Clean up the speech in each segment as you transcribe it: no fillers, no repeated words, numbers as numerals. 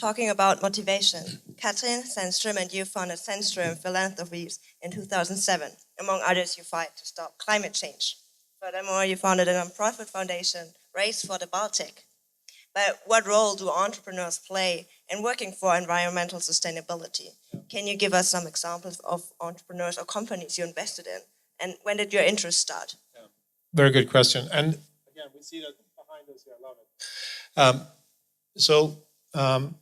Talking about motivation, Niklas Zennström and you founded Zennström Philanthropies in 2007. Among others, you fight to stop climate change. Furthermore, you founded a non-profit foundation, Race for the Baltic. But what role do entrepreneurs play in working for environmental sustainability? Can you give us some examples of entrepreneurs or companies you invested in? And when did your interest start? Yeah. Very good question. And again, we see that behind us here. I love it.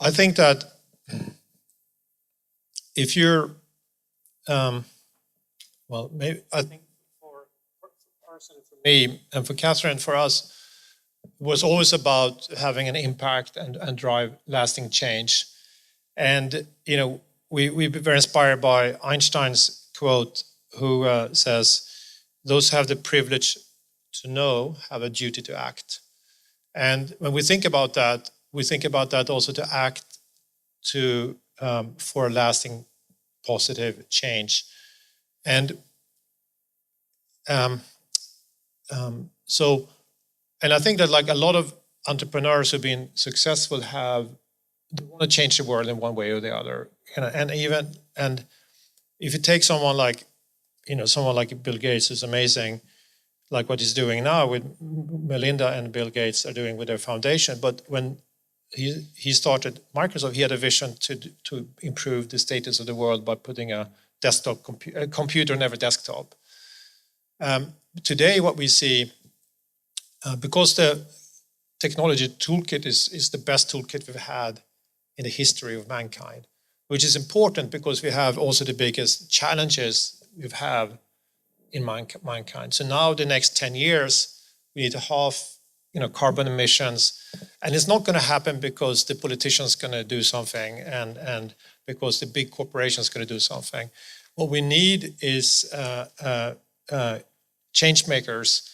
I think that if you're, I think for personally for me and for Catherine, for us, it was always about having an impact and drive lasting change. And, you know, we were inspired by Einstein's quote, who says, those who have the privilege to know have a duty to act. And when we think about that also to act for a lasting positive change. And I think that like a lot of entrepreneurs who've been successful they want to change the world in one way or the other. And if you take someone like Bill Gates, who's amazing, like what he's doing now with Melinda and Bill Gates are doing with their foundation. But when he started Microsoft, he had a vision to improve the status of the world by putting a desktop computer in every desktop. Today, what we see, because the technology toolkit is the best toolkit we've had in the history of mankind, which is important because we have also the biggest challenges we've had in mankind. So now the next 10 years, we need to halve carbon emissions. And it's not going to happen because the politician's going to do something and because the big corporation's going to do something. What we need is change makers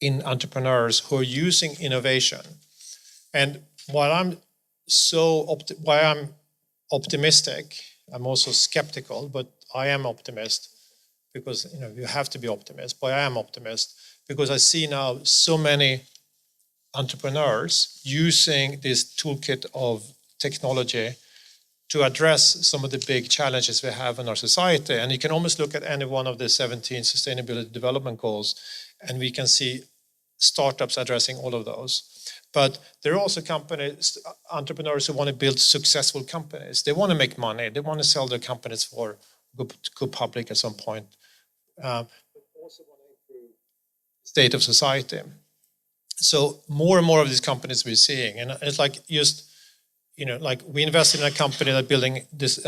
in entrepreneurs who are using innovation. And while I'm optimistic, I'm also skeptical, but I am optimist because you have to be optimist. But I am optimist because I see now so many entrepreneurs using this toolkit of technology to address some of the big challenges we have in our society. And you can almost look at any one of the 17 Sustainability Development Goals, and we can see startups addressing all of those. But there are also entrepreneurs who want to build successful companies. They want to make money. They want to sell their companies for go public at some point. But also want to improve the state of society. So more and more of these companies we're seeing, and it's like like we invested in a company that's building this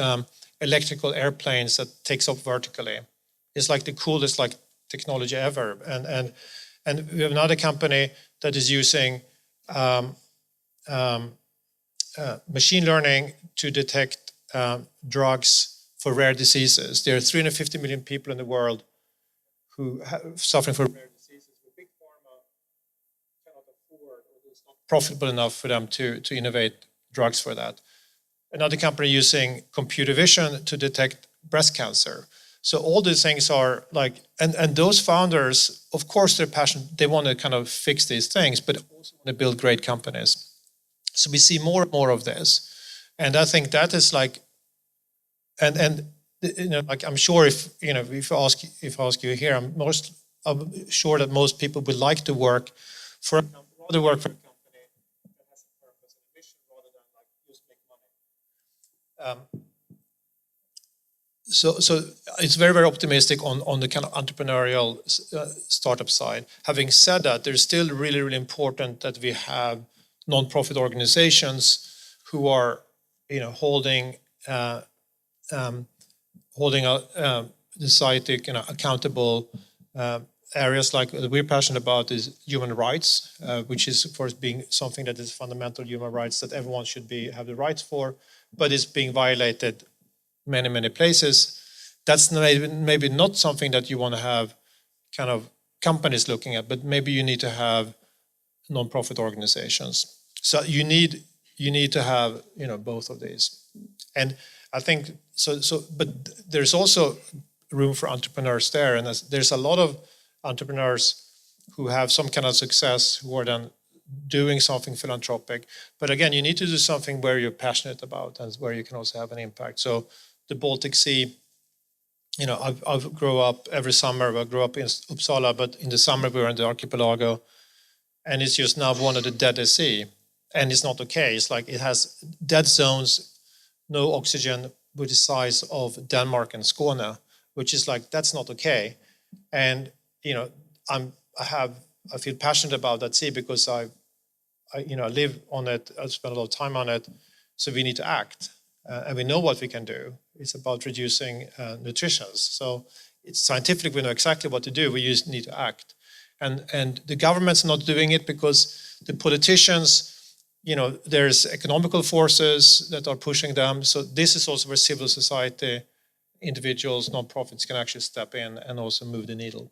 electrical airplanes that takes off vertically. It's like the coolest technology ever. And we have another company that is using machine learning to detect drugs for rare diseases. There are 350 million people in the world who are suffering from rare diseases. Big pharma cannot afford, or it's not profitable enough for them to innovate drugs for that. Another company using computer vision to detect breast cancer. So all these things are and those founders, of course, they're passionate. They want to kind of fix these things, but also want to build great companies. So we see more and more of this, and I think that is I'm sure if I ask you here, I'm sure that most people would like to work for a company that has a purpose and a mission rather than just make money. So it's very, very optimistic on the kind of entrepreneurial startup side. Having said that, there's still really, really important that we have non-profit organizations who are, holding society accountable. Areas like that we're passionate about is human rights, which is of course being something that is fundamental human rights that everyone should have the rights for, but is being violated many, many places. That's maybe not something that you want to have kind of companies looking at, but maybe you need to have non-profit organizations. So you need to have both of these. And I think but there's also room for entrepreneurs there, and there's a lot of entrepreneurs who have some kind of success who are then doing something philanthropic. But again, you need to do something where you're passionate about and where you can also have an impact. So the Baltic Sea, I've grown up every summer. I grew up in Uppsala, but in the summer we were in the archipelago, and it's just now one of the deadest sea, and it's not okay. It's like it has dead zones, no oxygen, with the size of Denmark and Skåne, which is like, that's not okay. And I feel passionate about that sea because I live on it. I spend a lot of time on it. So we need to act, and we know what we can do. It's about reducing nutrition. So it's scientific. We know exactly what to do. We just need to act, and the government's not doing it because the politicians. There's economical forces that are pushing them. So this is also where civil society, individuals, non-profits can actually step in and also move the needle.